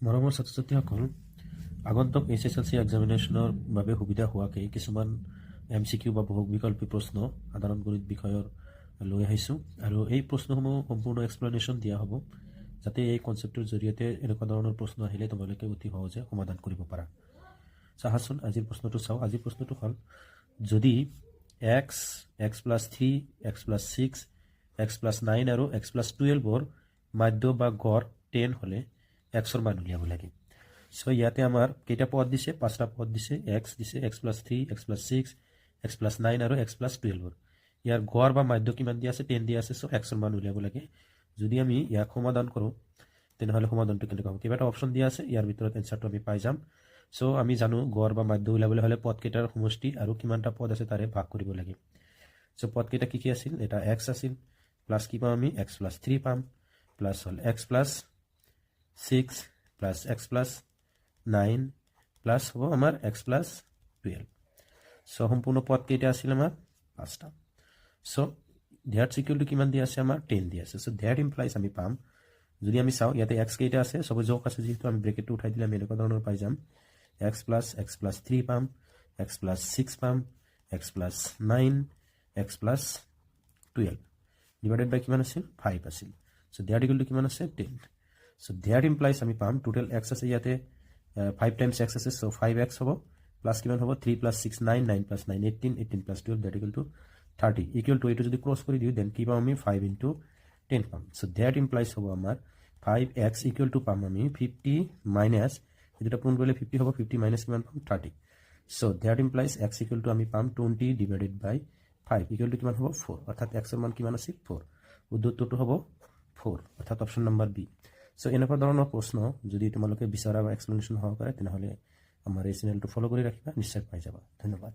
মৰমৰ ছাত্ৰ-ছাত্ৰীসকল, আগন্তুক SSLC এক্সামিনেশ্যনৰ বাবে সুবিধা হোৱাকৈ কিছুমান MCQ বা বহুবিকল্পী প্ৰশ্ন সাধাৰণ গণিত বিষয়ৰ লৈ আহিছোঁ আৰু এই প্ৰশ্নসমূহ সম্পূৰ্ণ এক্সপ্লেনেশ্যন দিয়া হ'ব যাতে এই কনচেপ্টৰ জৰিয়তে এনেকুৱা ধৰণৰ প্ৰশ্ন আহিলে তোমালোকে অতি সহজে সমাধান কৰিব পাৰা। চাহাচোন আজিৰ প্ৰশ্নটো চাওঁ। আজিৰ প্ৰশ্নটো হ'ল, যদি x, x+3, x+6, x+9 আৰু x+12ৰ মাধ্য বা গড় 10 হ'লে এক্সৰ মান উলিয়াব লাগে। চ' ইয়াতে আমাৰ কেইটা পদ দিছে? 5টা পদ দিছে। এক্স দিছে, x+3, x+6, x+9 আৰু x+12ৰ। ইয়াৰ গড় বা মাধ্য কিমান দিয়া আছে? 10 দিয়া আছে। চ' এক্সৰ মান উলিয়াব লাগে। যদি আমি ইয়াক সমাধান কৰোঁ তেনেহ'লে সমাধানটো কেনেকুৱা হ'ব? কেইবাটা অপশ্যন দিয়া আছে, ইয়াৰ ভিতৰত এনচাৰটো আমি পাই যাম। চ' আমি জানো গড় বা মাধ্য উলিয়াবলৈ হ'লে পদকেইটাৰ সমষ্টি আৰু কিমানটা পদ আছে তাৰে ভাগ কৰিব লাগে। চ' পদকেইটা কি আছিল? এটা এক্স আছিল, প্লাছ কি পাম আমি? x+3 পাম, প্লাছ হ'ল x+6 প্লাছ x+9 প্লাছ হ'ব আমাৰ x+12। চ' সম্পূৰ্ণ পদ কেইটা আছিল আমাৰ? 5টা। চ' ডেট ইকুৱেল টু কিমান দিয়া আছে? আমাৰ 10 দিয়া আছে। চ' ডেট ইমপ্লাইজ আমি পাম, যদি আমি চাওঁ ইয়াতে এক্স কেইটা আছে, চবে জোক আছে যিহেতু আমি ব্ৰেকেটটো উঠাই দিলে আমি এনেকুৱা ধৰণৰ পাই যাম। x+3 পাম, x+6 পাম, x+9, x+12 ডিভাইডেড বাই কিমান আছিল? 5 আছিল। চ' ডেট ইকুৱেল টু কিমান আছে? 10। চ' ডেট ইমপ্লাইজ আমি পাম টোটেল এক্স আছে ইয়াতে 5 টাইমছ এক্স আছে। চ' 5x হ'ব, প্লাছ কিমান হ'ব? 3 + 6 9, 9 + 9 18, 18 + 12 ডেট ইকুৱেল টু 30। ইকুৱেল টু এইটো যদি ক্ৰছ কৰি দিওঁ দেন কি পাম আমি? 5 × 10 পাম। চ' ডেট ইমপ্লাইজ হ'ব আমাৰ 5x ইকুৱেল টু পাম আমি 50 মাইনাছ, এইটো পূৰণ কৰিলে 50 হ'ব, 50 মাইনাছ কিমান পাম? 30। So' that implies x equal to আমি পাম 20 ডিভাইডেড বাই 5 ইকুৱেল টু কিমান হ'ব? 4। অৰ্থাৎ এক্সৰ মান কিমান আছিল? 4। উত্তৰটো হ'ব 4, অৰ্থাৎ অপশ্যন নম্বৰ বি। চ' এনেকুৱা ধৰণৰ প্ৰশ্ন যদি তোমালোকে বিচাৰা বা এক্সপ্লেনেশ্যন সহকাৰে তেনেহ'লে আমাৰ এই চেনেলটো ফ'ল' কৰি ৰাখিবা, নিশ্চয় পাই যাবা। ধন্যবাদ।